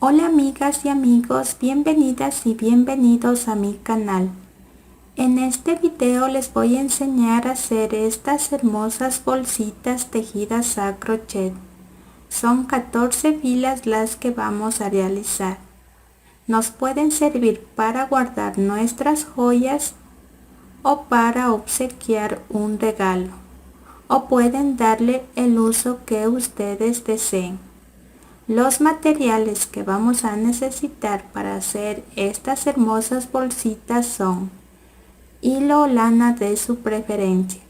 Hola amigas y amigos, bienvenidas y bienvenidos a mi canal. En este video les voy a enseñar a hacer estas hermosas bolsitas tejidas a crochet. Son 14 filas las que vamos a realizar. Nos pueden servir para guardar nuestras joyas o para obsequiar un regalo, o pueden darle el uso que ustedes deseen. Los materiales que vamos a necesitar para hacer estas hermosas bolsitas son hilo o lana de su preferencia.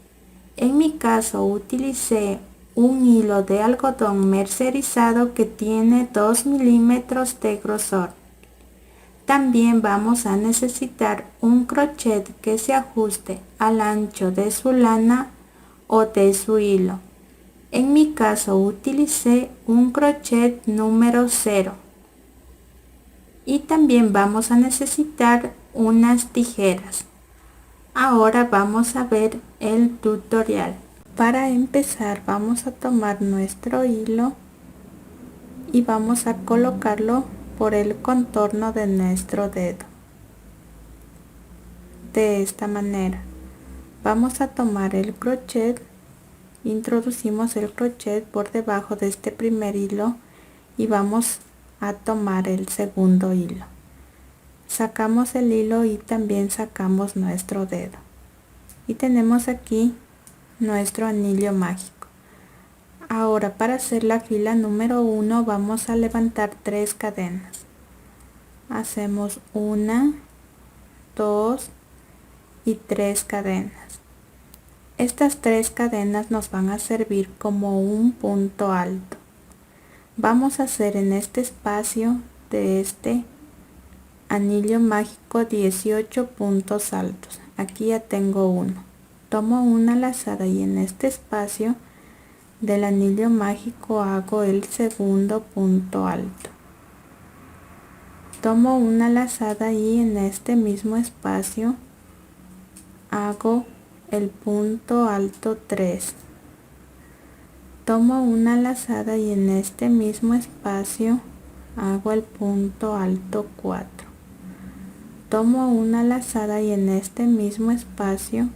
En mi caso utilicé un hilo de algodón mercerizado que tiene 2 milímetros de grosor. También vamos a necesitar un crochet que se ajuste al ancho de su lana o de su hilo. En mi caso utilicé un crochet número 0. Y también vamos a necesitar unas tijeras. Ahora vamos a ver el tutorial. Para empezar vamos a tomar nuestro hilo y vamos a colocarlo por el contorno de nuestro dedo. De esta manera. Vamos a tomar el crochet. Introducimos el crochet por debajo de este primer hilo y vamos a tomar el segundo hilo. Sacamos el hilo y también sacamos nuestro dedo. Y tenemos aquí nuestro anillo mágico. Ahora para hacer la fila número 1 vamos a levantar 3 cadenas. Hacemos 1, 2 y 3 cadenas. Estas 3 cadenas nos van a servir como un punto alto. Vamos a hacer en este espacio de este anillo mágico 18 puntos altos. Aquí ya tengo uno. Tomo una lazada y en este espacio del anillo mágico hago el segundo punto alto. Tomo una lazada y en este mismo espacio hago el punto alto 3. Tomo una lazada y en este mismo espacio hago el punto alto 4. Tomo una lazada y en este mismo espacio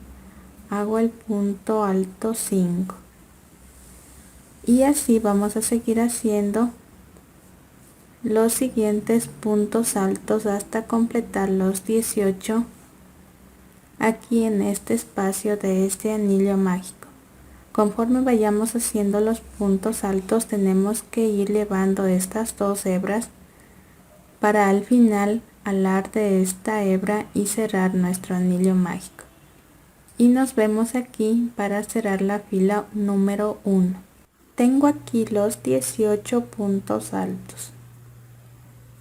hago el punto alto 5. Y así vamos a seguir haciendo los siguientes puntos altos hasta completar los 18 aquí en este espacio de este anillo mágico. Conforme vayamos haciendo los puntos altos tenemos que ir llevando estas dos hebras para al final alar de esta hebra y cerrar nuestro anillo mágico. Y nos vemos aquí para cerrar la fila número 1. Tengo aquí los 18 puntos altos.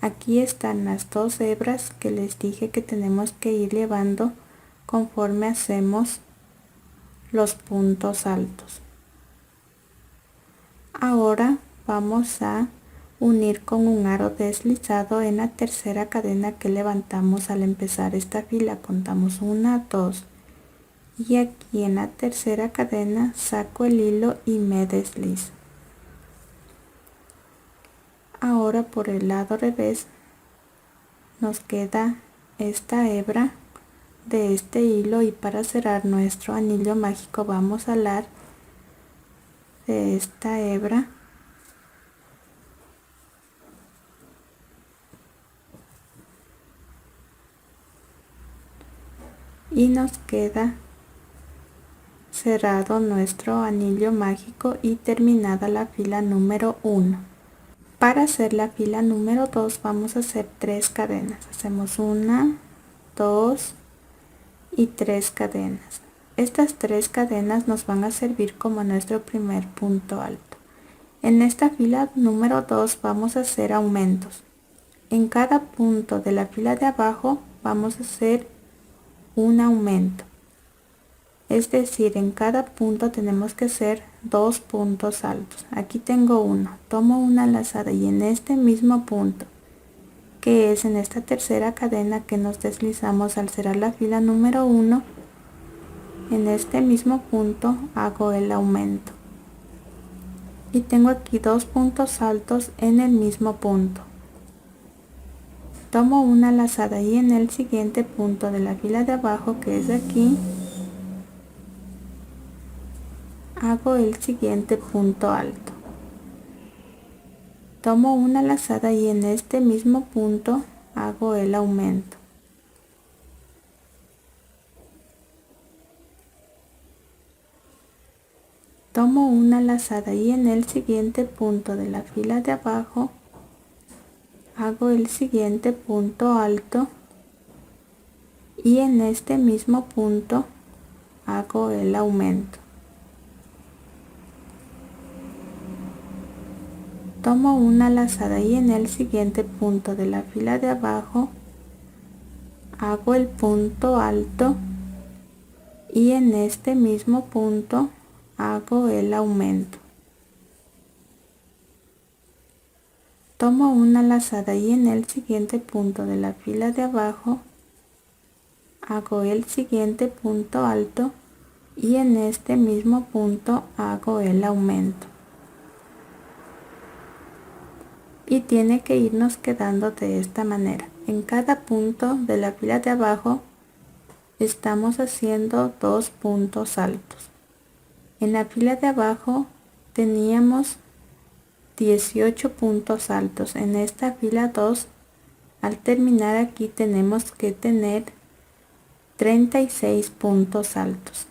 Aquí están las dos hebras que les dije que tenemos que ir llevando conforme hacemos los puntos altos. Ahora vamos a unir con un aro deslizado en la tercera cadena que levantamos al empezar esta fila. Contamos 1, 2 y aquí en la tercera cadena saco el hilo y me deslizo. Ahora por el lado revés nos queda esta hebra de este hilo y para cerrar nuestro anillo mágico vamos a alar de esta hebra y nos queda cerrado nuestro anillo mágico y terminada la fila número 1. Para hacer la fila número 2 vamos a hacer 3 cadenas. Hacemos 1, 2 y 3 cadenas. Estas 3 cadenas nos van a servir como nuestro primer punto alto. En esta fila número 2 vamos a hacer aumentos. En cada punto de la fila de abajo vamos a hacer un aumento. Es decir, en cada punto tenemos que hacer 2 puntos altos. Aquí tengo uno. Tomo una lazada y en este mismo punto, que es en esta tercera cadena que nos deslizamos al cerrar la fila número 1, en este mismo punto hago el aumento y tengo aquí 2 puntos altos en el mismo punto. Tomo una lazada y en el siguiente punto de la fila de abajo, que es aquí, hago el siguiente punto alto. Tomo una lazada y en este mismo punto hago el aumento. Tomo una lazada y en el siguiente punto de la fila de abajo hago el siguiente punto alto y en este mismo punto hago el aumento. Tomo una lazada y en el siguiente punto de la fila de abajo hago el punto alto y en este mismo punto hago el aumento. Tomo una lazada y en el siguiente punto de la fila de abajo hago el siguiente punto alto y en este mismo punto hago el aumento. Y tiene que irnos quedando de esta manera. En cada punto de la fila de abajo estamos haciendo 2 puntos altos. En la fila de abajo teníamos 18 puntos altos. En esta fila 2, al terminar aquí tenemos que tener 36 puntos altos.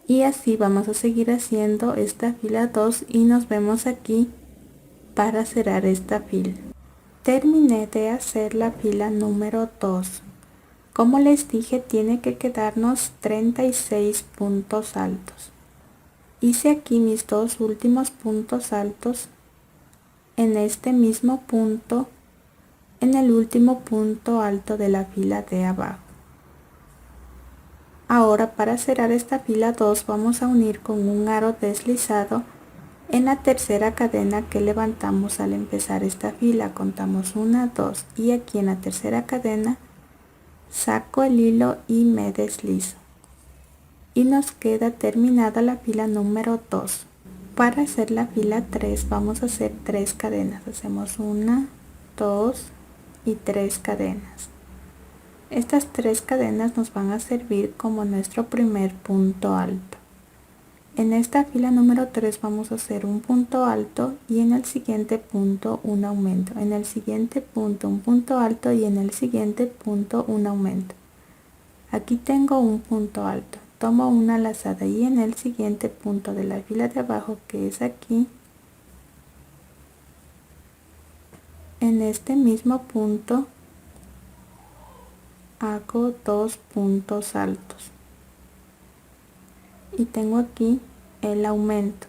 Y así vamos a seguir haciendo esta fila 2 y nos vemos aquí para cerrar esta fila. Terminé de hacer la fila número 2. Como les dije, tiene que quedarnos 36 puntos altos. Hice aquí mis 2 últimos puntos altos en este mismo punto, en el último punto alto de la fila de abajo. Ahora, para cerrar esta fila 2 vamos a unir con un aro deslizado en la tercera cadena que levantamos al empezar esta fila. Contamos 1, 2 y aquí en la tercera cadena saco el hilo y me deslizo. Y nos queda terminada la fila número 2. Para hacer la fila 3 vamos a hacer 3 cadenas. Hacemos 1, 2 y 3 cadenas. Estas 3 cadenas nos van a servir como nuestro primer punto alto. En esta fila número 3 vamos a hacer un punto alto y en el siguiente punto un aumento. En el siguiente punto un punto alto y en el siguiente punto un aumento. Aquí tengo un punto alto. Tomo una lazada y en el siguiente punto de la fila de abajo, que es aquí, en este mismo punto hago 2 puntos altos y tengo aquí el aumento.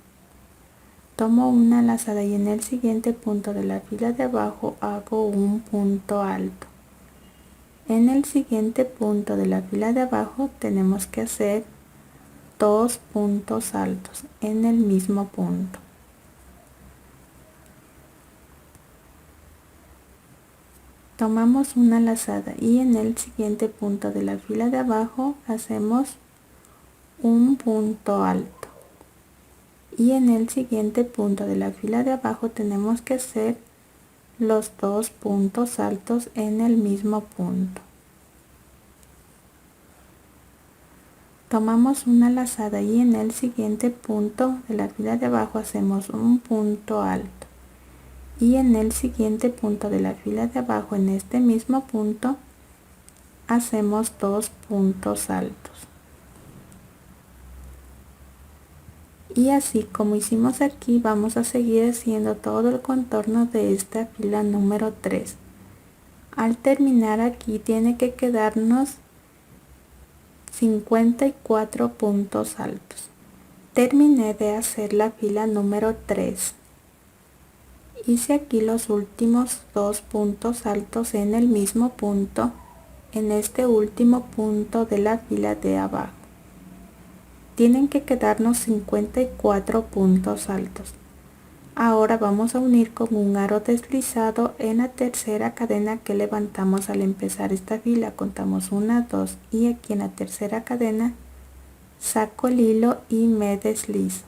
Tomo una lazada y en el siguiente punto de la fila de abajo hago un punto alto. En el siguiente punto de la fila de abajo tenemos que hacer 2 puntos altos en el mismo punto. Tomamos una lazada y en el siguiente punto de la fila de abajo hacemos un punto alto. Y en el siguiente punto de la fila de abajo tenemos que hacer los 2 puntos altos en el mismo punto. Tomamos una lazada y en el siguiente punto de la fila de abajo hacemos un punto alto. Y en el siguiente punto de la fila de abajo, en este mismo punto, hacemos 2 puntos altos. Y así como hicimos aquí, vamos a seguir haciendo todo el contorno de esta fila número 3. Al terminar aquí tiene que quedarnos 54 puntos altos. Terminé de hacer la fila número 3. Hice aquí los últimos 2 puntos altos en el mismo punto, en este último punto de la fila de abajo. Tienen que quedarnos 54 puntos altos. Ahora vamos a unir con un aro deslizado en la tercera cadena que levantamos al empezar esta fila. Contamos 1, 2 y aquí en la tercera cadena saco el hilo y me deslizo.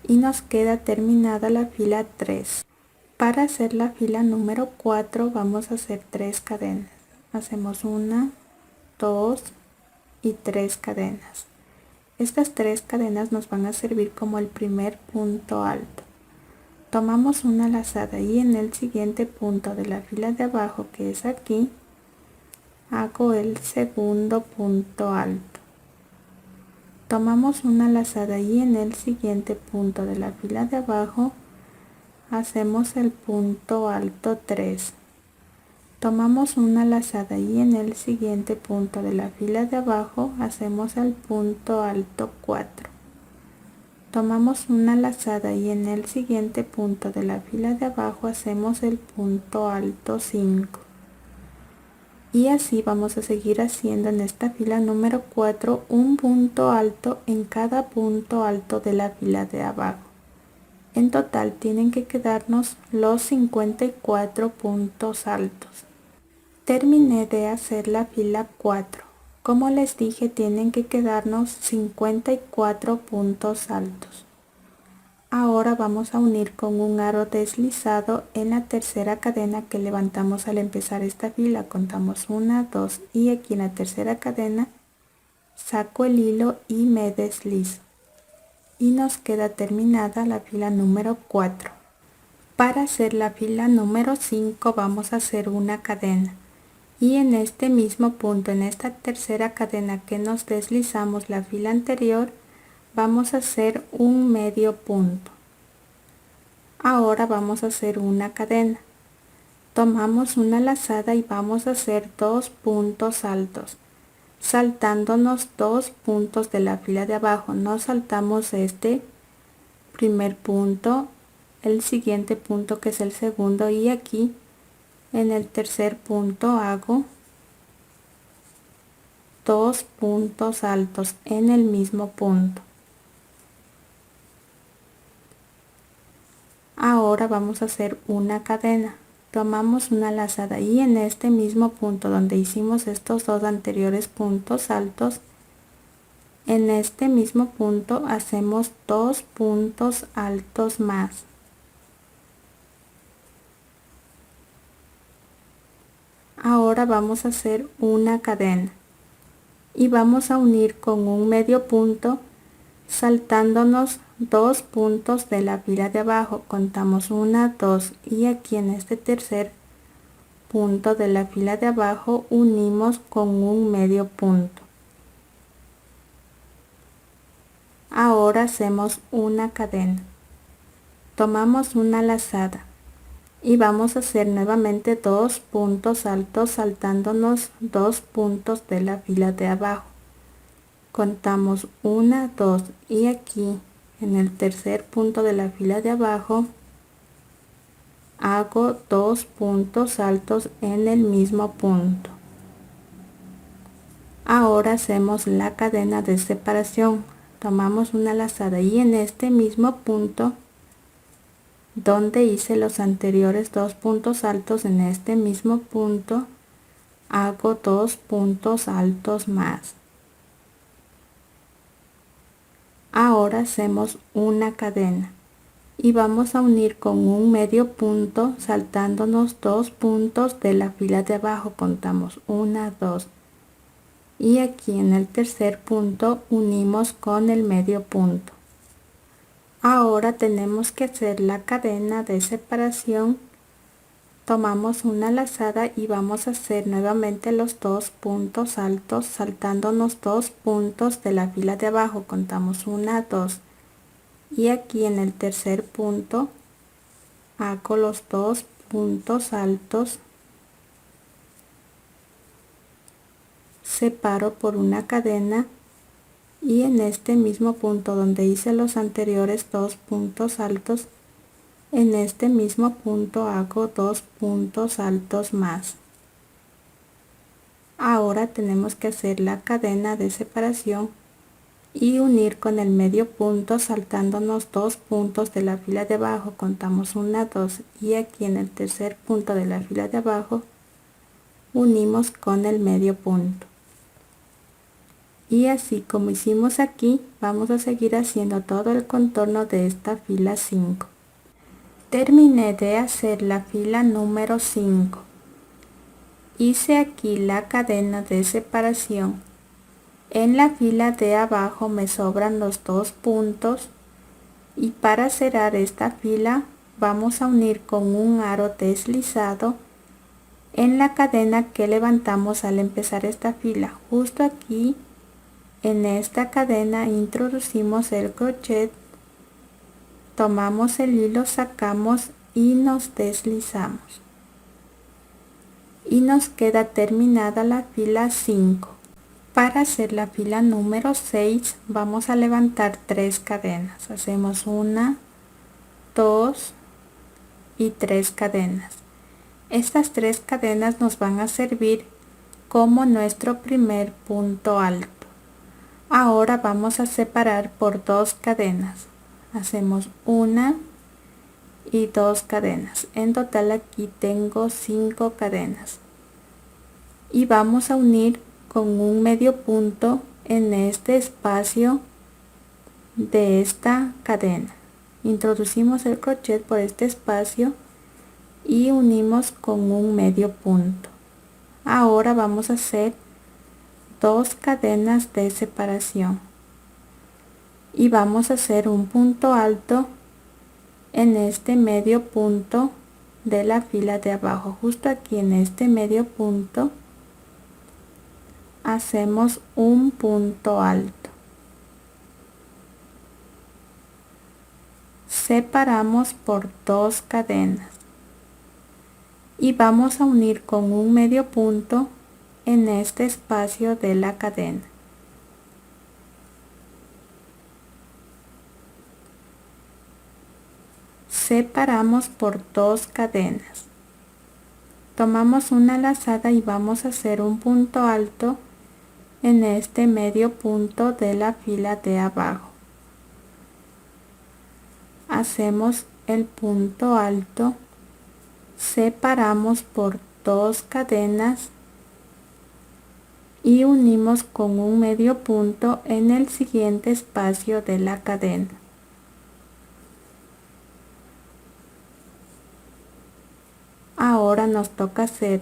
Y nos queda terminada la fila 3. Para hacer la fila número 4 vamos a hacer 3 cadenas. Hacemos 1, 2 y 3 cadenas. Estas 3 cadenas nos van a servir como el primer punto alto. Tomamos una lazada y en el siguiente punto de la fila de abajo, que es aquí, hago el segundo punto alto. Tomamos una lazada y en el siguiente punto de la fila de abajo hacemos el punto alto 3. Tomamos una lazada y en el siguiente punto de la fila de abajo hacemos el punto alto 4. Tomamos una lazada y en el siguiente punto de la fila de abajo hacemos el punto alto 5. Y así vamos a seguir haciendo en esta fila número 4 un punto alto en cada punto alto de la fila de abajo. En total tienen que quedarnos los 54 puntos altos. Terminé de hacer la fila 4. Como les dije, tienen que quedarnos 54 puntos altos. Ahora vamos a unir con un aro deslizado en la tercera cadena que levantamos al empezar esta fila. Contamos 1, 2 y aquí en la tercera cadena saco el hilo y me deslizo. Y nos queda terminada la fila número 4. Para hacer la fila número 5 vamos a hacer una cadena. Y en este mismo punto, en esta tercera cadena que nos deslizamos la fila anterior, vamos a hacer un medio punto. Ahora vamos a hacer una cadena. Tomamos una lazada y vamos a hacer 2 puntos altos, saltándonos 2 puntos de la fila de abajo. No saltamos este primer punto, el siguiente punto que es el segundo, y aquí en el tercer punto hago 2 puntos altos en el mismo punto. Ahora vamos a hacer una cadena. Tomamos una lazada y en este mismo punto donde hicimos estos 2 anteriores puntos altos, en este mismo punto hacemos 2 puntos altos más. Ahora vamos a hacer una cadena y vamos a unir con un medio punto saltándonos 2 puntos de la fila de abajo. Contamos 1, 2 y aquí en este tercer punto de la fila de abajo unimos con un medio punto. Ahora hacemos una cadena. Tomamos una lazada y vamos a hacer nuevamente 2 puntos altos saltándonos 2 puntos de la fila de abajo. Contamos 1, 2 y aquí en el tercer punto de la fila de abajo hago 2 puntos altos en el mismo punto. Ahora hacemos la cadena de separación. Tomamos una lazada y en este mismo punto donde hice los anteriores 2 puntos altos, en este mismo punto hago 2 puntos altos más. Ahora hacemos una cadena y vamos a unir con un medio punto saltándonos 2 puntos de la fila de abajo. Contamos 1, 2 y aquí en el tercer punto unimos con el medio punto. Ahora tenemos que hacer la cadena de separación. Tomamos una lazada y vamos a hacer nuevamente los 2 puntos altos saltándonos 2 puntos de la fila de abajo. Contamos 1, 2 y aquí en el tercer punto hago los 2 puntos altos, separo por una cadena y en este mismo punto donde hice los anteriores 2 puntos altos, en este mismo punto hago 2 puntos altos más. Ahora tenemos que hacer la cadena de separación y unir con el medio punto saltándonos 2 puntos de la fila de abajo. Contamos 1, 2 y aquí en el tercer punto de la fila de abajo unimos con el medio punto. Y así como hicimos aquí, vamos a seguir haciendo todo el contorno de esta fila 5. Terminé de hacer la fila número 5. Hice aquí la cadena de separación. En la fila de abajo me sobran los 2 puntos y para cerrar esta fila vamos a unir con un aro deslizado en la cadena que levantamos al empezar esta fila. Justo aquí en esta cadena introducimos el crochet, tomamos el hilo, sacamos y nos deslizamos. Y nos queda terminada la fila 5. Para hacer la fila número 6 vamos a levantar 3 cadenas. Hacemos 1, 2 y 3 cadenas. Estas 3 cadenas nos van a servir como nuestro primer punto alto. Ahora vamos a separar por 2 cadenas. Hacemos 1 y 2 cadenas. En total aquí tengo 5 cadenas. Y vamos a unir con un medio punto en este espacio de esta cadena. Introducimos el crochet por este espacio y unimos con un medio punto. Ahora vamos a hacer 2 cadenas de separación y vamos a hacer un punto alto en este medio punto de la fila de abajo. Justo aquí en este medio punto hacemos un punto alto, separamos por 2 cadenas y vamos a unir con un medio punto en este espacio de la cadena. Separamos por 2 cadenas, tomamos una lazada y vamos a hacer un punto alto en este medio punto de la fila de abajo. Hacemos el punto alto, separamos por 2 cadenas y unimos con un medio punto en el siguiente espacio de la cadena. Ahora nos toca hacer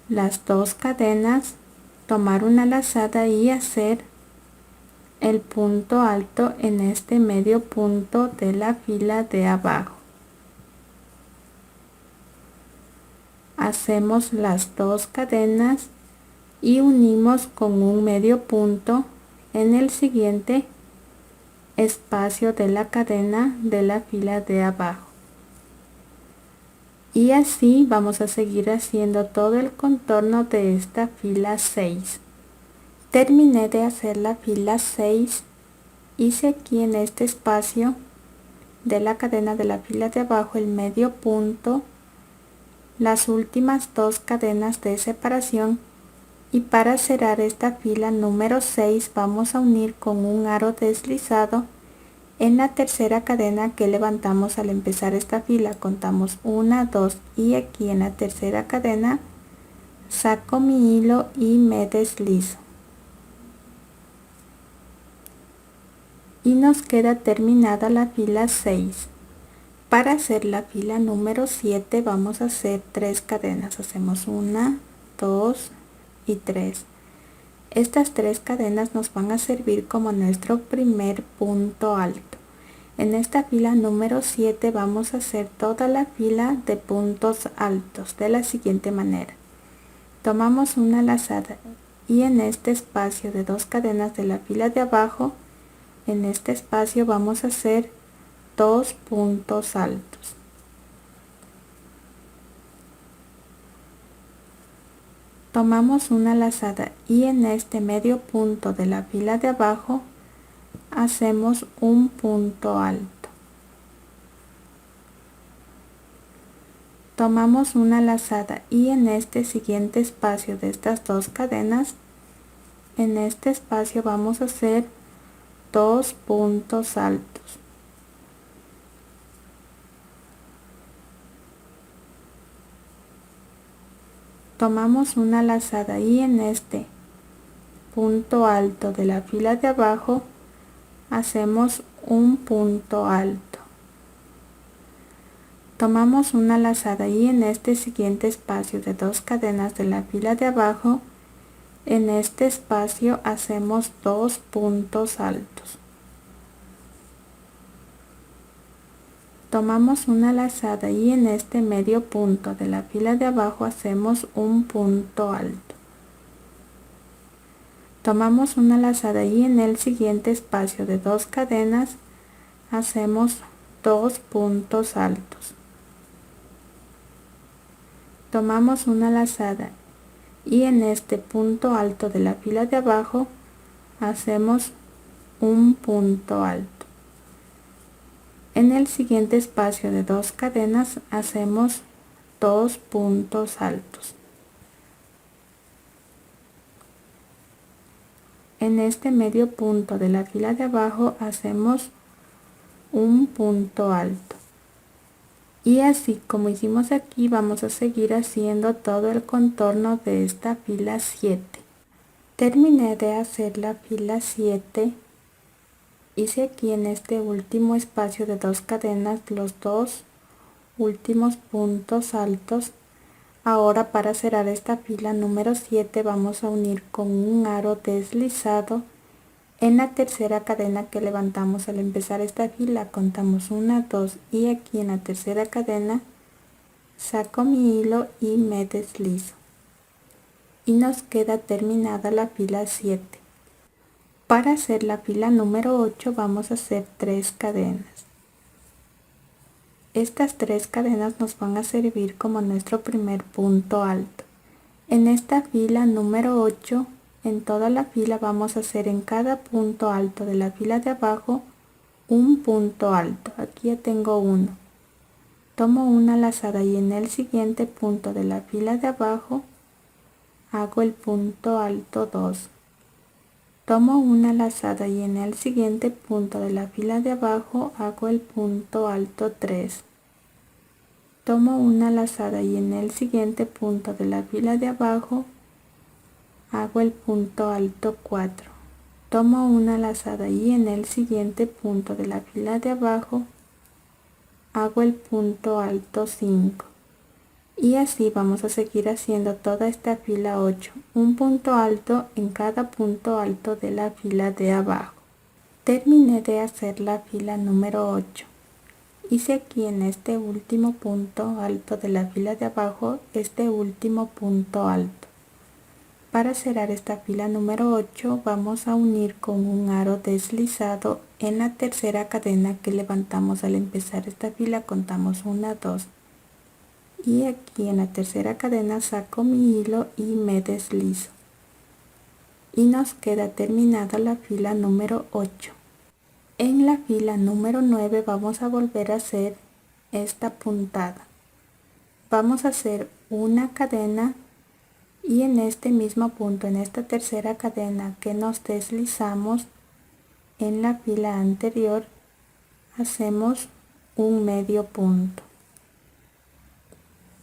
las 2 cadenas, tomar una lazada y hacer el punto alto en este medio punto de la fila de abajo. Hacemos las 2 cadenas y unimos con un medio punto en el siguiente espacio de la cadena de la fila de abajo. Y así vamos a seguir haciendo todo el contorno de esta fila 6. Terminé de hacer la fila 6, hice aquí en este espacio de la cadena de la fila de abajo el medio punto, las últimas 2 cadenas de separación y para cerrar esta fila número 6 vamos a unir con un aro deslizado en la tercera cadena que levantamos al empezar esta fila. Contamos 1, 2 y aquí en la tercera cadena saco mi hilo y me deslizo. Y nos queda terminada la fila 6. Para hacer la fila número 7 vamos a hacer 3 cadenas. Hacemos 1, 2 y 3. Estas 3 cadenas nos van a servir como nuestro primer punto alto. En esta fila número 7 vamos a hacer toda la fila de puntos altos de la siguiente manera. Tomamos una lazada y en este espacio de 2 cadenas de la fila de abajo, en este espacio vamos a hacer 2 puntos altos. Tomamos una lazada y en este medio punto de la fila de abajo hacemos un punto alto. Tomamos una lazada y en este siguiente espacio de estas 2 cadenas, en este espacio vamos a hacer 2 puntos altos. Tomamos una lazada y en este punto alto de la fila de abajo hacemos un punto alto. Tomamos una lazada y en este siguiente espacio de 2 cadenas de la fila de abajo, en este espacio hacemos 2 puntos altos. Tomamos una lazada y en este medio punto de la fila de abajo hacemos un punto alto. Tomamos una lazada y en el siguiente espacio de 2 cadenas hacemos 2 puntos altos. Tomamos una lazada y en este punto alto de la fila de abajo hacemos un punto alto. En el siguiente espacio de 2 cadenas hacemos 2 puntos altos. En este medio punto de la fila de abajo hacemos un punto alto. Y así como hicimos aquí, vamos a seguir haciendo todo el contorno de esta fila 7. Terminé de hacer la fila 7. Hice aquí en este último espacio de 2 cadenas los 2 últimos puntos altos. Ahora para cerrar esta fila número 7 vamos a unir con un aro deslizado en la tercera cadena que levantamos al empezar esta fila. Contamos 1, 2 y aquí en la tercera cadena saco mi hilo y me deslizo y nos queda terminada la fila 7. Para hacer la fila número 8 vamos a hacer 3 cadenas. Estas 3 cadenas nos van a servir como nuestro primer punto alto. En esta fila número 8, en toda la fila vamos a hacer en cada punto alto de la fila de abajo un punto alto. Aquí ya tengo uno. Tomo una lazada y en el siguiente punto de la fila de abajo hago el punto alto 2. Tomo una lazada y en el siguiente punto de la fila de abajo hago el punto alto 3. Tomo una lazada y en el siguiente punto de la fila de abajo hago el punto alto 4. Tomo una lazada y en el siguiente punto de la fila de abajo hago el punto alto 5. Y así vamos a seguir haciendo toda esta fila 8, un punto alto en cada punto alto de la fila de abajo. Terminé de hacer la fila número 8. Hice aquí en este último punto alto de la fila de abajo este último punto alto. Para cerrar esta fila número 8 vamos a unir con un aro deslizado en la tercera cadena que levantamos al empezar esta fila. Contamos 1, 2 y aquí en la tercera cadena saco mi hilo y me deslizo y nos queda terminada la fila número 8. En la fila número 9 vamos a volver a hacer esta puntada. Vamos a hacer una cadena y en este mismo punto, en esta tercera cadena que nos deslizamos en la fila anterior, hacemos un medio punto.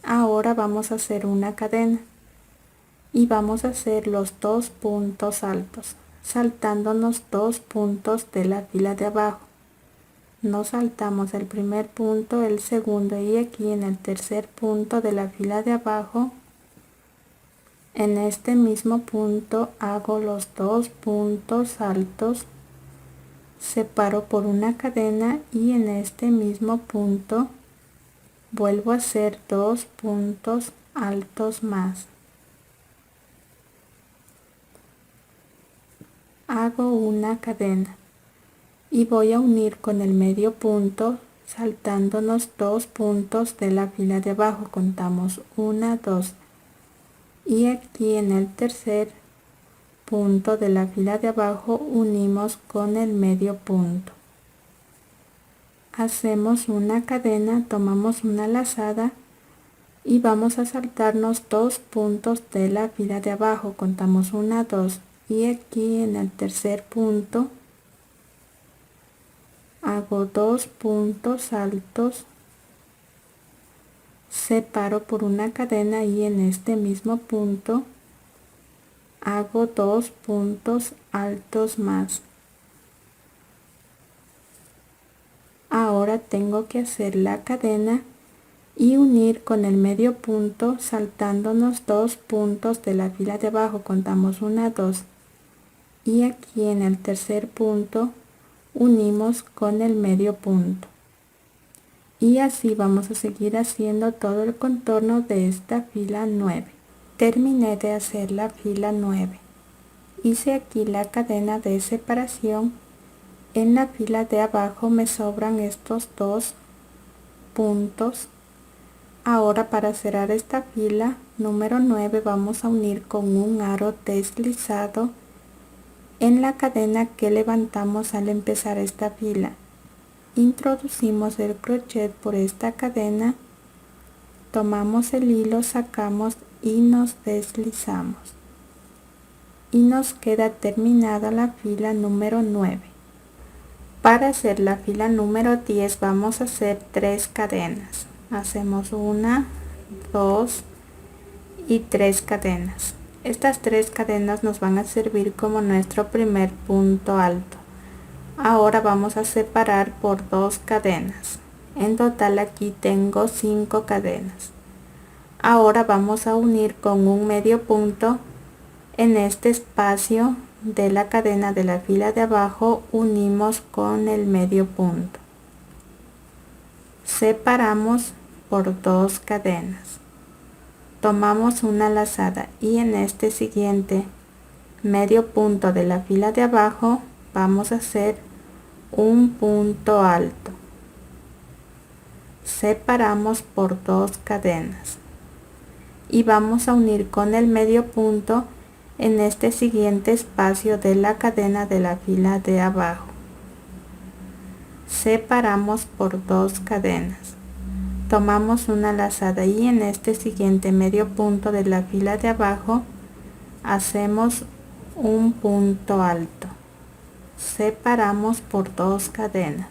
Ahora vamos a hacer una cadena y vamos a hacer los 2 puntos altos, saltándonos 2 puntos de la fila de abajo. Nos saltamos el primer punto, el segundo y aquí en el tercer punto de la fila de abajo, en este mismo punto hago los 2 puntos altos, separo por una cadena y en este mismo punto vuelvo a hacer 2 puntos altos más. Hago una cadena y voy a unir con el medio punto saltándonos 2 puntos de la fila de abajo. Contamos 1, 2 y aquí en el tercer punto de la fila de abajo unimos con el medio punto. Hacemos una cadena, tomamos una lazada y vamos a saltarnos 2 puntos de la fila de abajo. Contamos 1, 2 y aquí en el tercer punto hago 2 puntos altos, separo por una cadena y en este mismo punto hago 2 puntos altos más. Ahora tengo que hacer la cadena y unir con el medio punto saltándonos 2 puntos de la fila de abajo. Contamos 1, 2 y aquí en el tercer punto unimos con el medio punto, y así vamos a seguir haciendo todo el contorno de esta fila 9. Terminé de hacer la fila 9, hice aquí la cadena de separación. En la fila de abajo me sobran estos 2 puntos. Ahora, para cerrar esta fila número 9, vamos a unir con un aro deslizado en la cadena que levantamos al empezar esta fila. Introducimos el crochet por esta cadena, tomamos el hilo, sacamos y nos deslizamos, y nos queda terminada la fila número 9. Para hacer la fila número 10 vamos a hacer 3 cadenas. Hacemos 1, 2 y 3 cadenas. Estas 3 cadenas nos van a servir como nuestro primer punto alto. Ahora vamos a separar por 2 cadenas. En total aquí tengo 5 cadenas. Ahora vamos a unir con un medio punto en este espacio de la cadena de la fila de abajo. Unimos con el medio punto, separamos por 2 cadenas, tomamos una lazada y en este siguiente medio punto de la fila de abajo vamos a hacer un punto alto, separamos por 2 cadenas y vamos a unir con el medio punto en este siguiente espacio de la cadena de la fila de abajo. Separamos por 2 cadenas, tomamos una lazada y en este siguiente medio punto de la fila de abajo hacemos un punto alto, separamos por 2 cadenas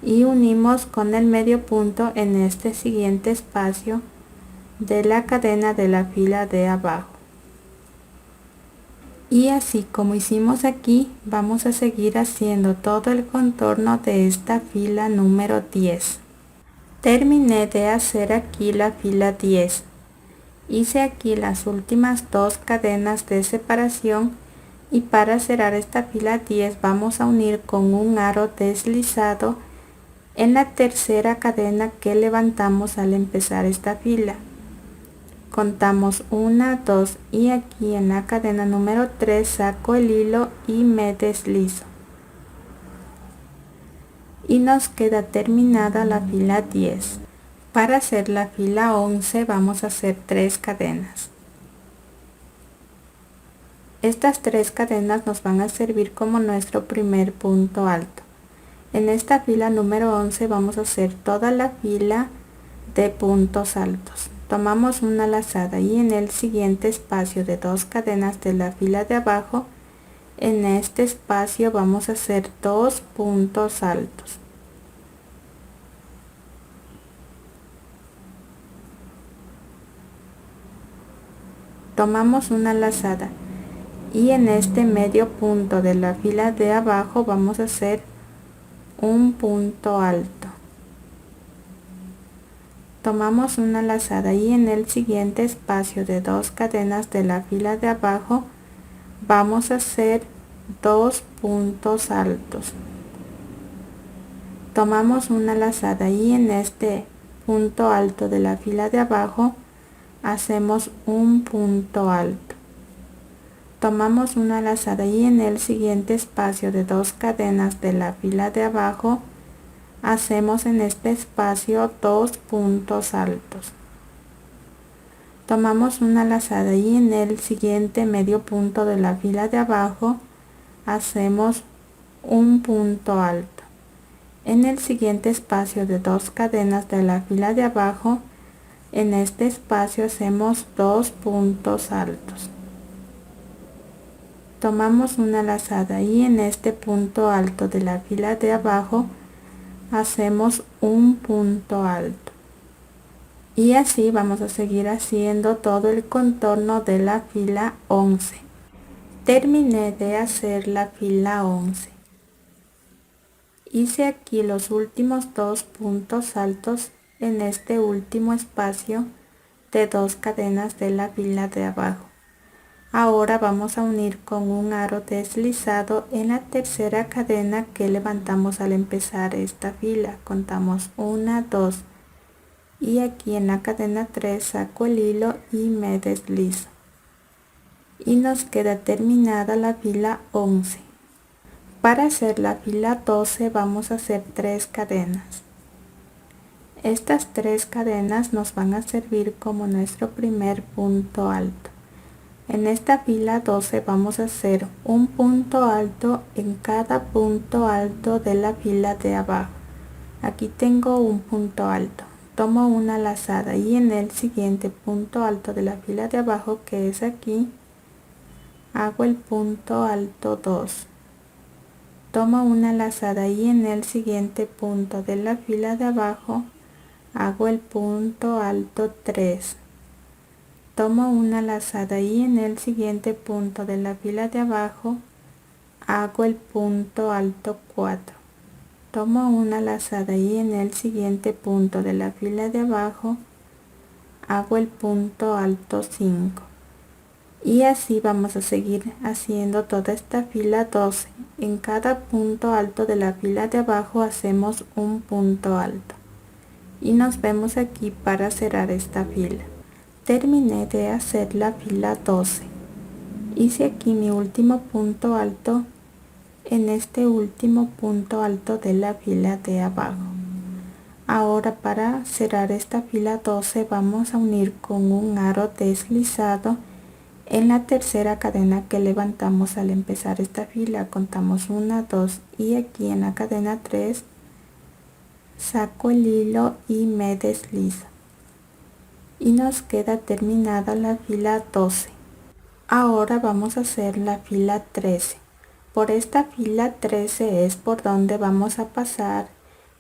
y unimos con el medio punto en este siguiente espacio de la cadena de la fila de abajo. Y así como hicimos aquí, vamos a seguir haciendo todo el contorno de esta fila número 10. Terminé de hacer aquí la fila 10. Hice aquí las últimas 2 cadenas de separación y para cerrar esta fila 10 vamos a unir con un aro deslizado en la tercera cadena que levantamos al empezar esta fila. Contamos 1, 2 y aquí en la cadena número 3 saco el hilo y me deslizo. Y nos queda terminada la fila 10. Para hacer la fila 11 vamos a hacer 3 cadenas. Estas 3 cadenas nos van a servir como nuestro primer punto alto. En esta fila número 11 vamos a hacer toda la fila de puntos altos. Tomamos una lazada y en el siguiente espacio de 2 cadenas de la fila de abajo, en este espacio vamos a hacer 2 puntos altos. Tomamos una lazada y en este medio punto de la fila de abajo vamos a hacer un punto alto. Tomamos una lazada y en el siguiente espacio de 2 cadenas de la fila de abajo vamos a hacer 2 puntos altos. Tomamos una lazada y en este punto alto de la fila de abajo hacemos un punto alto. Tomamos una lazada y en el siguiente espacio de 2 cadenas de la fila de abajo hacemos en este espacio 2 puntos altos. Tomamos una lazada y en el siguiente medio punto de la fila de abajo hacemos un punto alto. En el siguiente espacio de 2 cadenas de la fila de abajo, en este espacio hacemos 2 puntos altos. Tomamos una lazada y en este punto alto de la fila de abajo hacemos un punto alto. Y así vamos a seguir haciendo todo el contorno de la fila 11. Terminé de hacer la fila 11. Hice aquí los últimos 2 puntos altos en este último espacio de 2 cadenas de la fila de abajo. Ahora vamos a unir con un aro deslizado en la tercera cadena que levantamos al empezar esta fila. Contamos 1, 2 y aquí en la cadena 3 saco el hilo y me deslizo. Y nos queda terminada la fila 11. Para hacer la fila 12 vamos a hacer 3 cadenas. Estas 3 cadenas nos van a servir como nuestro primer punto alto. En esta fila 12 vamos a hacer un punto alto en cada punto alto de la fila de abajo. Aquí tengo un punto alto. Tomo una lazada y en el siguiente punto alto de la fila de abajo, que es aquí, hago el punto alto 2. Tomo una lazada y en el siguiente punto de la fila de abajo hago el punto alto 3. Tomo una lazada y en el siguiente punto de la fila de abajo hago el punto alto 4. Tomo una lazada y en el siguiente punto de la fila de abajo hago el punto alto 5. Y así vamos a seguir haciendo toda esta fila 12. En cada punto alto de la fila de abajo hacemos un punto alto. Y nos vemos aquí para cerrar esta fila. Terminé de hacer la fila 12. Hice aquí mi último punto alto en este último punto alto de la fila de abajo. Ahora para cerrar esta fila 12 vamos a unir con un aro deslizado en la tercera cadena que levantamos al empezar esta fila. Contamos 1, 2 y aquí en la cadena 3 saco el hilo y me deslizo. Y nos queda terminada la fila 12. Ahora vamos a hacer la fila 13. Por esta fila 13 es por donde vamos a pasar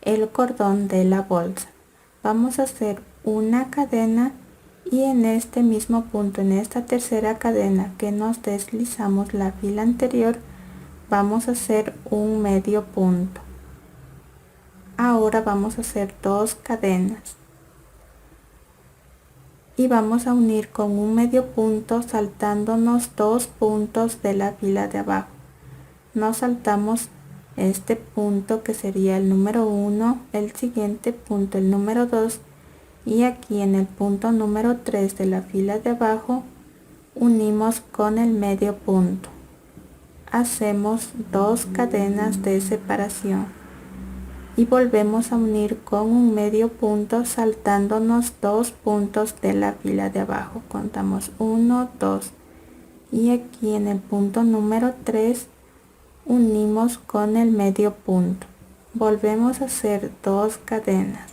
el cordón de la bolsa. Vamos a hacer una cadena y en este mismo punto, en esta tercera cadena que nos deslizamos la fila anterior, vamos a hacer un medio punto. Ahora vamos a hacer 2 cadenas y vamos a unir con un medio punto saltándonos 2 puntos de la fila de abajo. Nos saltamos este punto que sería el número 1, el siguiente punto el número 2 y aquí en el punto número 3 de la fila de abajo unimos con el medio punto. Hacemos 2 cadenas de separación y volvemos a unir con un medio punto saltándonos 2 puntos de la fila de abajo. Contamos 1, 2 y aquí en el punto número 3 unimos con el medio punto. Volvemos a hacer 2 cadenas.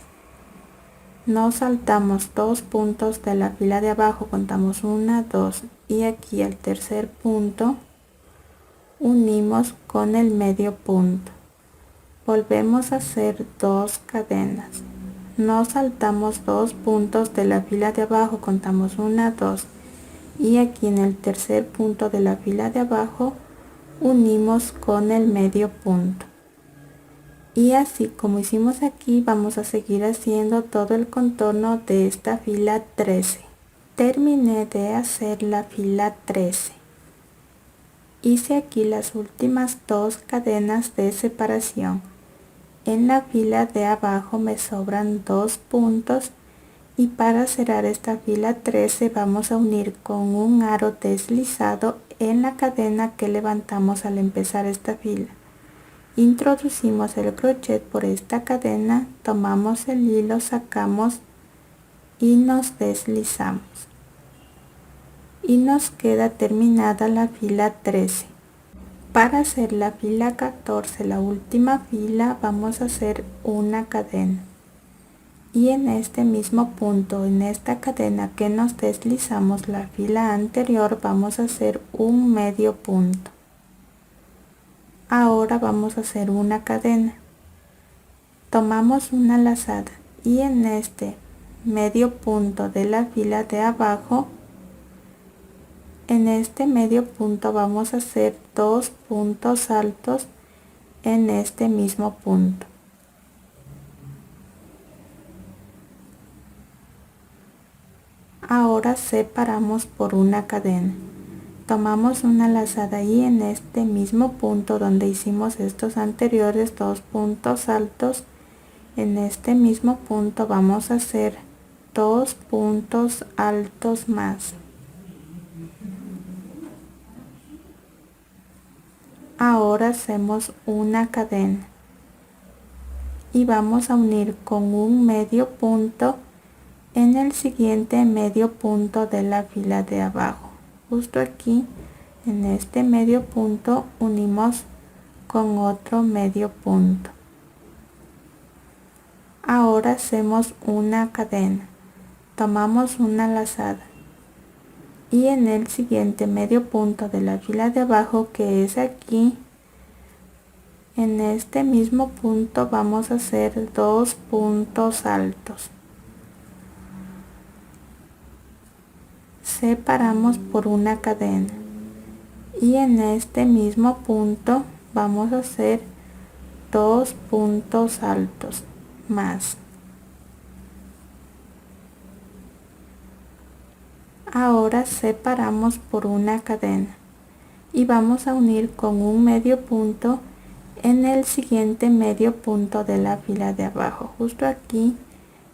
Nos saltamos 2 puntos de la fila de abajo, contamos 1, 2 y aquí el tercer punto unimos con el medio punto. Volvemos a hacer 2 cadenas. Nos saltamos 2 puntos de la fila de abajo, contamos 1, 2 y aquí en el tercer punto de la fila de abajo unimos con el medio punto. Y así como hicimos aquí, vamos a seguir haciendo todo el contorno de esta fila 13. Terminé de hacer la fila 13. Hice aquí las últimas 2 cadenas de separación. En la fila de abajo me sobran 2 puntos y para cerrar esta fila 13 vamos a unir con un aro deslizado en la cadena que levantamos al empezar esta fila. Introducimos el crochet por esta cadena, tomamos el hilo, sacamos y nos deslizamos. Y nos queda terminada la fila 13. Para hacer la fila 14, la última fila, vamos a hacer una cadena. Y en este mismo punto, en esta cadena que nos deslizamos la fila anterior, vamos a hacer un medio punto. Ahora vamos a hacer una cadena. Tomamos una lazada y en este medio punto de la fila de abajo, en este medio punto vamos a hacer 2 puntos altos en este mismo punto. Ahora separamos por una cadena. Tomamos una lazada y en este mismo punto donde hicimos estos anteriores 2 puntos altos, en este mismo punto vamos a hacer 2 puntos altos más. Ahora hacemos una cadena y vamos a unir con un medio punto en el siguiente medio punto de la fila de abajo. Justo aquí en este medio punto unimos con otro medio punto. Ahora hacemos una cadena, tomamos una lazada y en el siguiente medio punto de la fila de abajo, que es aquí, en este mismo punto vamos a hacer 2 puntos altos. Separamos por una cadena y en este mismo punto vamos a hacer 2 puntos altos más. Ahora separamos por una cadena y vamos a unir con un medio punto en el siguiente medio punto de la fila de abajo. Justo aquí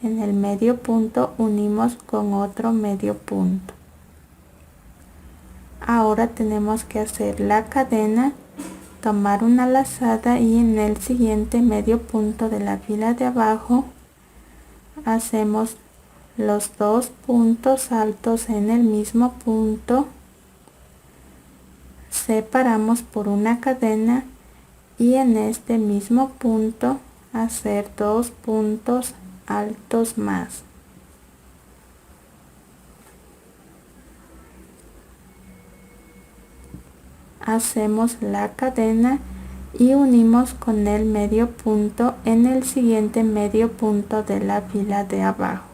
en el medio punto unimos con otro medio punto. Ahora tenemos que hacer la cadena, tomar una lazada y en el siguiente medio punto de la fila de abajo hacemos los 2 puntos altos en el mismo punto, separamos por una cadena y en este mismo punto hacer 2 puntos altos más. Hacemos la cadena y unimos con el medio punto en el siguiente medio punto de la fila de abajo.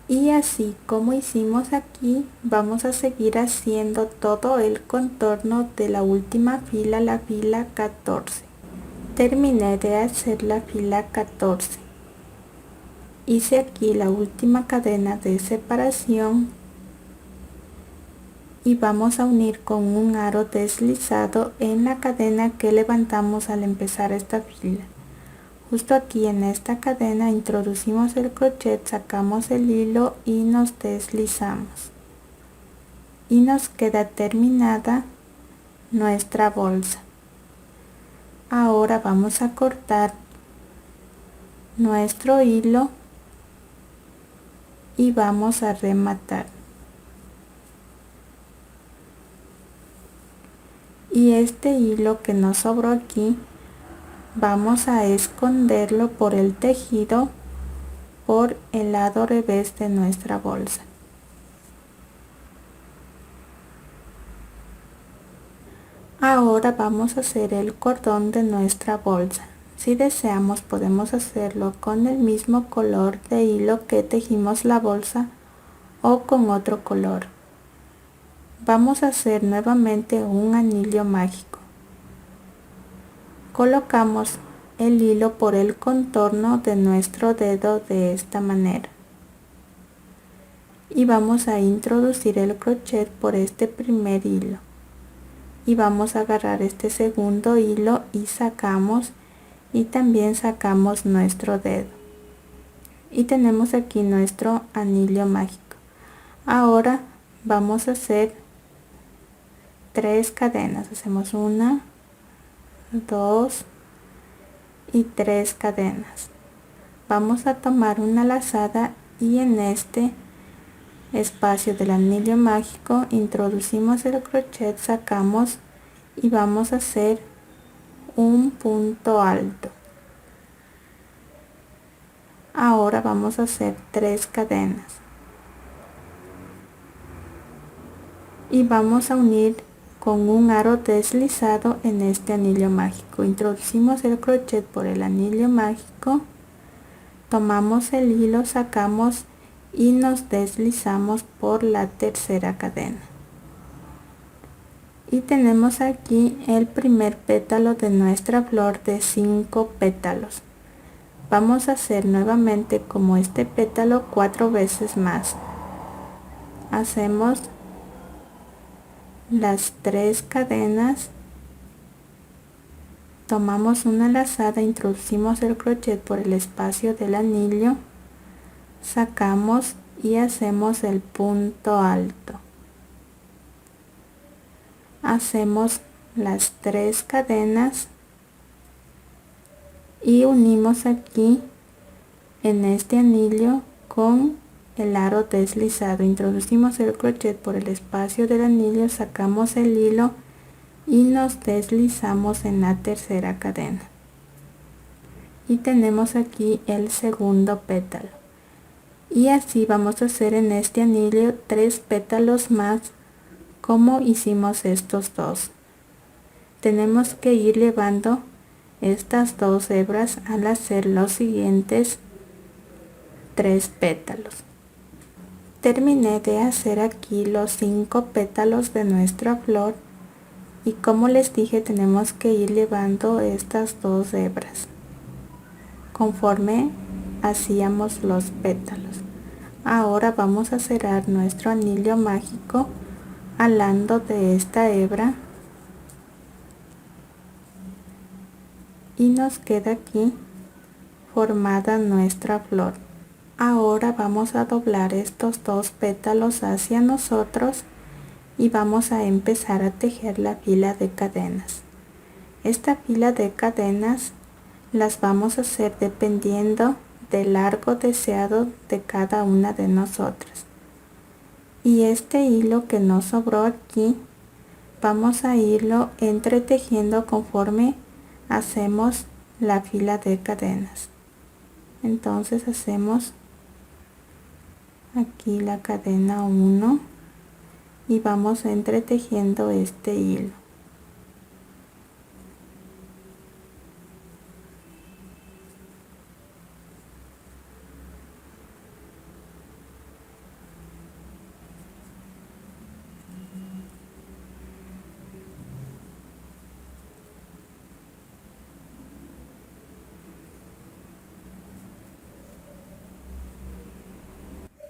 Y así como hicimos aquí, vamos a seguir haciendo todo el contorno de la última fila, la fila 14. Terminé de hacer la fila 14. Hice aquí la última cadena de separación y vamos a unir con un aro deslizado en la cadena que levantamos al empezar esta fila. Justo aquí en esta cadena introducimos el crochet, sacamos el hilo y nos deslizamos. Y nos queda terminada nuestra bolsa. Ahora vamos a cortar nuestro hilo y vamos a rematar. Y este hilo que nos sobró aquí, vamos a esconderlo por el tejido por el lado revés de nuestra bolsa. Ahora vamos a hacer el cordón de nuestra bolsa. Si deseamos podemos hacerlo con el mismo color de hilo que tejimos la bolsa o con otro color. Vamos a hacer nuevamente un anillo mágico. Colocamos el hilo por el contorno de nuestro dedo de esta manera. Y vamos a introducir el crochet por este primer hilo. Y vamos a agarrar este segundo hilo y sacamos, y también sacamos nuestro dedo. Y tenemos aquí nuestro anillo mágico. Ahora vamos a hacer 3 cadenas. Hacemos 1, 2 y 3 cadenas. Vamos a tomar una lazada y en este espacio del anillo mágico introducimos el crochet, sacamos y vamos a hacer un punto alto. Ahora vamos a hacer 3 cadenas y vamos a unir con un aro deslizado en este anillo mágico. Introducimos el crochet por el anillo mágico, tomamos el hilo, sacamos y nos deslizamos por la tercera cadena. Y tenemos aquí el primer pétalo de nuestra flor de 5 pétalos. Vamos a hacer nuevamente como este pétalo 4 veces más. Hacemos las 3 cadenas, tomamos una lazada, introducimos el crochet por el espacio del anillo, sacamos y hacemos el punto alto. Hacemos las 3 cadenas y unimos aquí en este anillo con el aro deslizado. Introducimos el crochet por el espacio del anillo, sacamos el hilo y nos deslizamos en la tercera cadena. Y tenemos aquí el segundo pétalo. Y así vamos a hacer en este anillo 3 pétalos más como hicimos estos dos. Tenemos que ir llevando estas 2 hebras al hacer los siguientes 3 pétalos. Terminé de hacer aquí los 5 pétalos de nuestra flor y como les dije, tenemos que ir llevando estas 2 hebras conforme hacíamos los pétalos. Ahora vamos a cerrar nuestro anillo mágico jalando de esta hebra y nos queda aquí formada nuestra flor. Ahora vamos a doblar estos 2 pétalos hacia nosotros y vamos a empezar a tejer la fila de cadenas. Esta fila de cadenas las vamos a hacer dependiendo del largo deseado de cada una de nosotras. Y este hilo que nos sobró aquí vamos a irlo entretejiendo conforme hacemos la fila de cadenas. Entonces hacemos aquí la cadena 1 y vamos entretejiendo este hilo.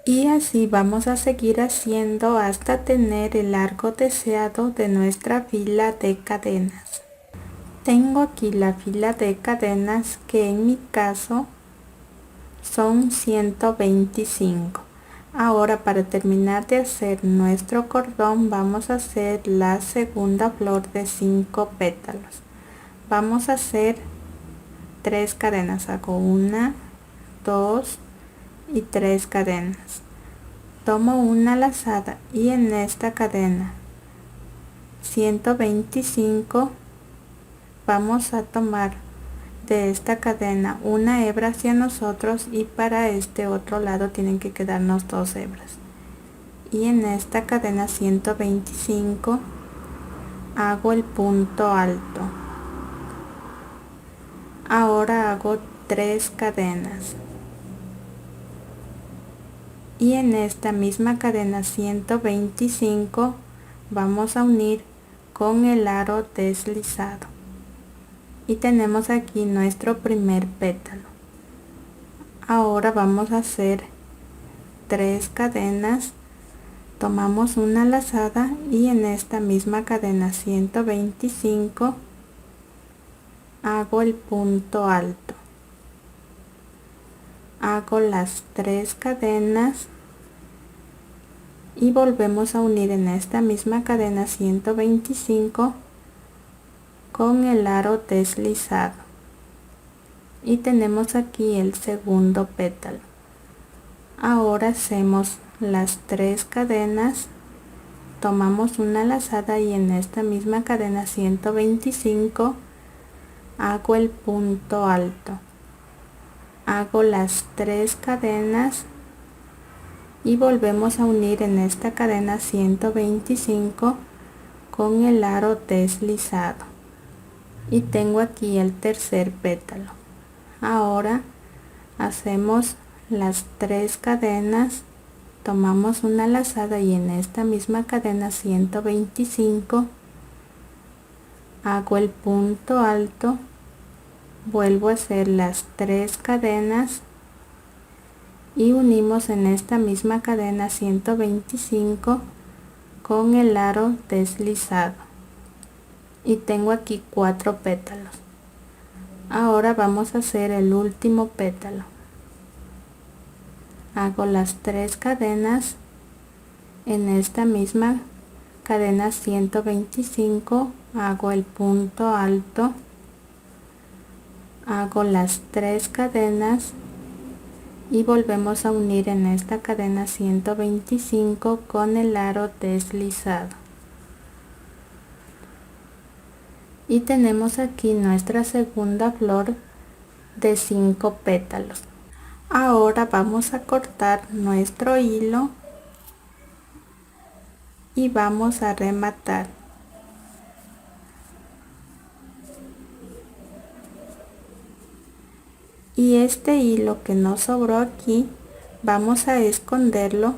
Y así vamos a seguir haciendo hasta tener el largo deseado de nuestra fila de cadenas. Tengo aquí la fila de cadenas que en mi caso son 125. Ahora, para terminar de hacer nuestro cordón, vamos a hacer la segunda flor de 5 pétalos. Vamos a hacer 3 cadenas. Hago 1, 2 y 3 cadenas. Tomo una lazada y en esta cadena 125 vamos a tomar de esta cadena una hebra hacia nosotros y para este otro lado tienen que quedarnos 2 hebras. Y en esta cadena 125 hago el punto alto. Ahora hago 3 cadenas. Y en esta misma cadena 125 vamos a unir con el aro deslizado. Y tenemos aquí nuestro primer pétalo. Ahora vamos a hacer 3 cadenas, tomamos una lazada y en esta misma cadena 125 hago el punto alto. Hago las 3 cadenas y volvemos a unir en esta misma cadena 125 con el aro deslizado y tenemos aquí el segundo pétalo. Ahora hacemos las 3 cadenas, tomamos una lazada y en esta misma cadena 125 hago el punto alto. Hago las 3 cadenas y volvemos a unir en esta cadena 125 con el aro deslizado y tengo aquí el tercer pétalo. Ahora hacemos las 3 cadenas, tomamos una lazada y en esta misma cadena 125 hago el punto alto, vuelvo a hacer las 3 cadenas y unimos en esta misma cadena 125 con el aro deslizado y tengo aquí 4 pétalos. Ahora vamos a hacer el último pétalo. Hago las 3 cadenas en esta misma cadena 125, hago el punto alto, hago las 3 cadenas y volvemos a unir en esta cadena 125 con el aro deslizado. Y tenemos aquí nuestra segunda flor de 5 pétalos. Ahora vamos a cortar nuestro hilo y vamos a rematar. Y este hilo que nos sobró aquí vamos a esconderlo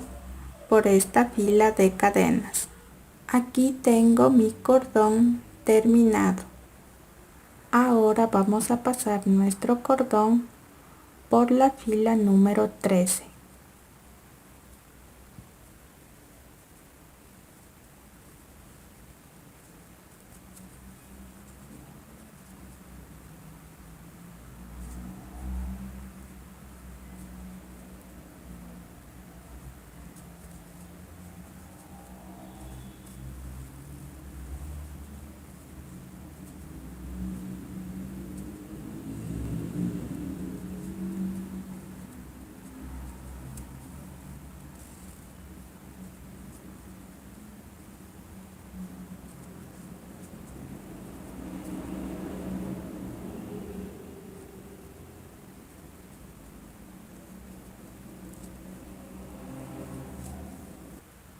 por esta fila de cadenas. Aquí tengo mi cordón terminado. Ahora vamos a pasar nuestro cordón por la fila número 13.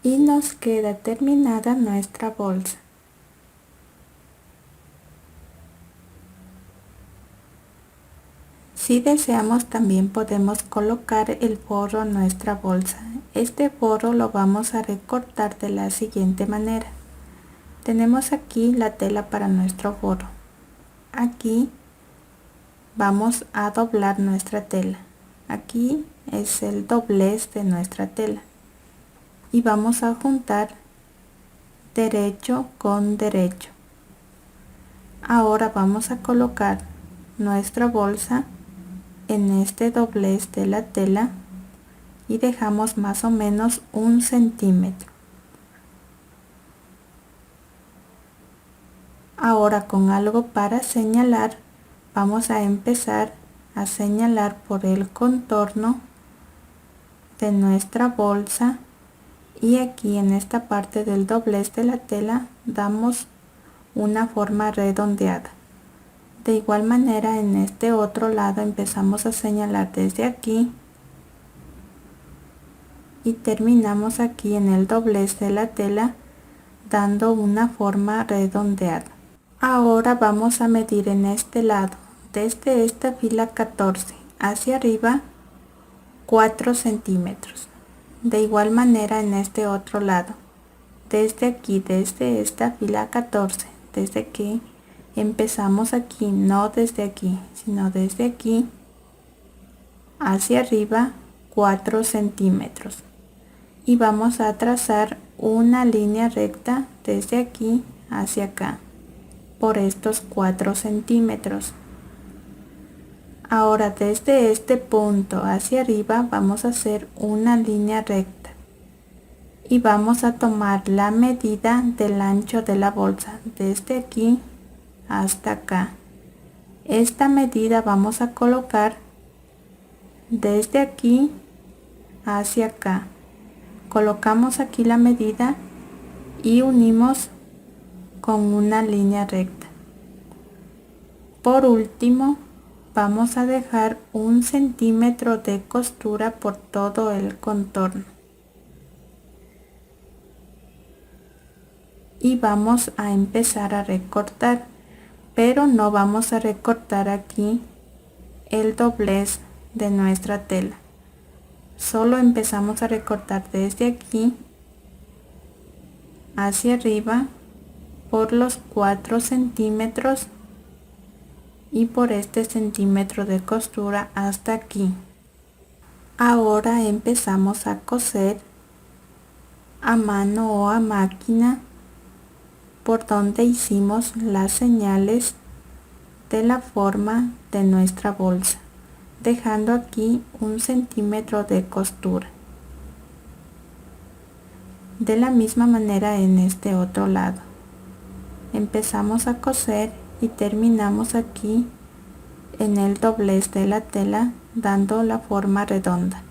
Y nos queda terminada nuestra bolsa. Si deseamos también podemos colocar el forro en nuestra bolsa. Este forro lo vamos a recortar de la siguiente manera. Tenemos aquí la tela para nuestro forro. Aquí vamos a doblar nuestra tela. Aquí es el doblez de nuestra tela. Y vamos a juntar derecho con derecho. Ahora vamos a colocar nuestra bolsa en este doblez de la tela y dejamos más o menos 1 centímetro. Ahora con algo para señalar vamos a empezar a señalar por el contorno de nuestra bolsa. Y aquí en esta parte del doblez de la tela damos una forma redondeada. De igual manera en este otro lado empezamos a señalar desde aquí y terminamos aquí en el doblez de la tela dando una forma redondeada. Ahora vamos a medir en este lado desde esta fila 14 hacia arriba 4 centímetros. De igual manera en este otro lado, desde aquí, desde esta fila 14, desde que empezamos aquí, no desde aquí, sino desde aquí hacia arriba 4 centímetros. Y vamos a trazar una línea recta desde aquí hacia acá, por estos 4 centímetros. Ahora desde este punto hacia arriba vamos a hacer una línea recta y vamos a tomar la medida del ancho de la bolsa desde aquí hasta acá. Esta medida vamos a colocar desde aquí hacia acá. Colocamos aquí la medida y unimos con una línea recta. Por último, vamos a dejar 1 centímetro de costura por todo el contorno. Y vamos a empezar a recortar, pero no vamos a recortar aquí el doblez de nuestra tela. Solo empezamos a recortar desde aquí hacia arriba por los 4 centímetros y por este centímetro de costura hasta aquí. Ahora empezamos a coser a mano o a máquina por donde hicimos las señales de la forma de nuestra bolsa, dejando aquí 1 centímetro de costura. De la misma manera en este otro lado. Empezamos a coser y terminamos aquí en el doblez de la tela dando la forma redonda.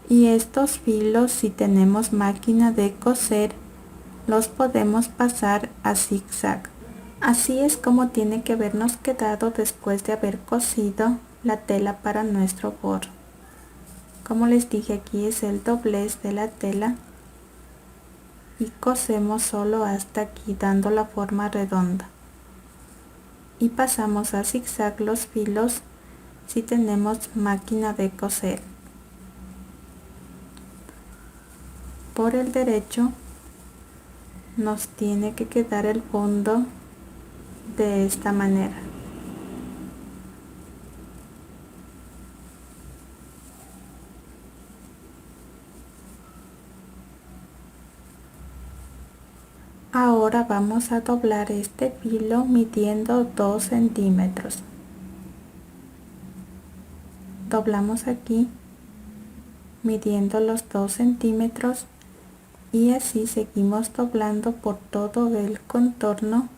Y estos filos, si tenemos máquina de coser, los podemos pasar a zigzag. Así es como tiene que habernos quedado después de haber cosido la tela para nuestro gorro. Como les dije, aquí es el doblez de la tela y cosemos solo hasta aquí dando la forma redonda y pasamos a zigzag los filos si tenemos máquina de coser. Por el derecho nos tiene que quedar el fondo de esta manera. Ahora vamos a doblar este filo midiendo 2 centímetros. Doblamos aquí midiendo los 2 centímetros y así seguimos doblando por todo el contorno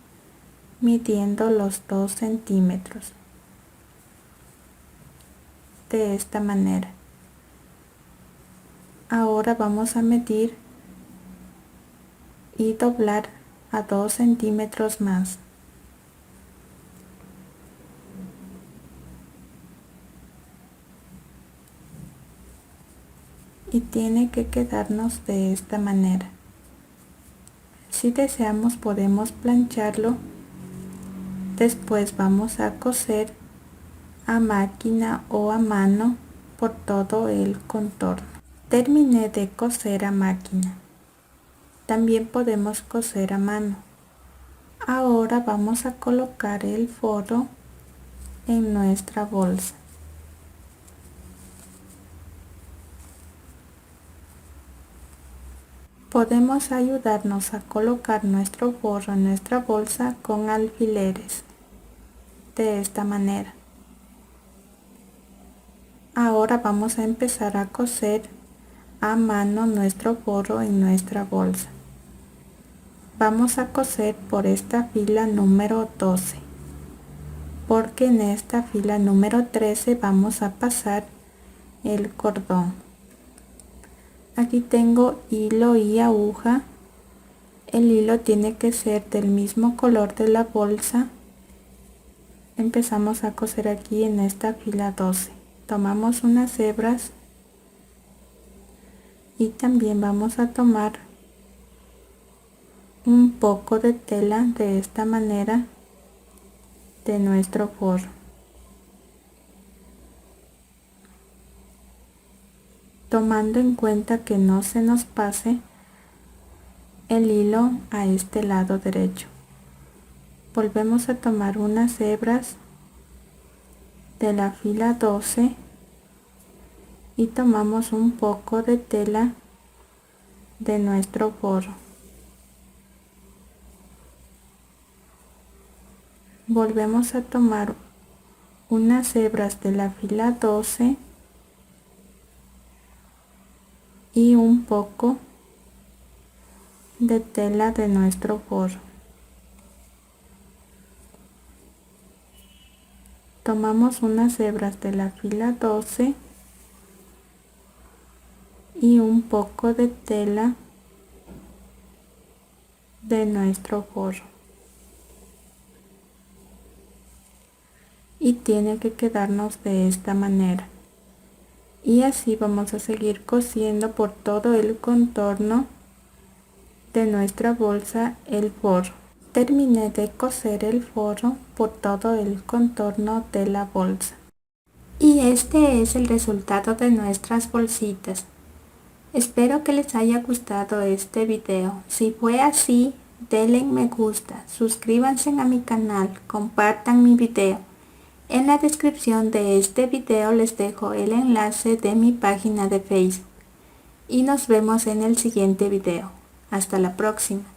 midiendo los 2 centímetros. De esta manera. Ahora vamos a medir y doblar a 2 centímetros más. Y tiene que quedarnos de esta manera. Si deseamos podemos plancharlo. Después vamos a coser a máquina o a mano por todo el contorno. Terminé de coser a máquina. También podemos coser a mano. Ahora vamos a colocar el forro en nuestra bolsa. Podemos ayudarnos a colocar nuestro forro en nuestra bolsa con alfileres. De esta manera. Ahora vamos a empezar a coser a mano nuestro forro en nuestra bolsa. Vamos a coser por esta fila número 12, porque en esta fila número 13 vamos a pasar el cordón. Aquí tengo hilo y aguja. El hilo tiene que ser del mismo color de la bolsa. Empezamos a coser aquí en esta fila 12. Tomamos unas hebras y también vamos a tomar un poco de tela de esta manera de nuestro forro. Tomando en cuenta que no se nos pase el hilo a este lado derecho. Volvemos a tomar unas hebras de la fila 12 y tomamos un poco de tela de nuestro forro. Volvemos a tomar unas hebras de la fila 12 y un poco de tela de nuestro forro. Tomamos unas hebras de la fila 12 y un poco de tela de nuestro forro. Y tiene que quedarnos de esta manera. Y así vamos a seguir cosiendo por todo el contorno de nuestra bolsa el forro. Terminé de coser el forro por todo el contorno de la bolsa. Y este es el resultado de nuestras bolsitas. Espero que les haya gustado este video. Si fue así, denle me gusta, suscríbanse a mi canal, compartan mi video. En la descripción de este video les dejo el enlace de mi página de Facebook. Y nos vemos en el siguiente video. Hasta la próxima.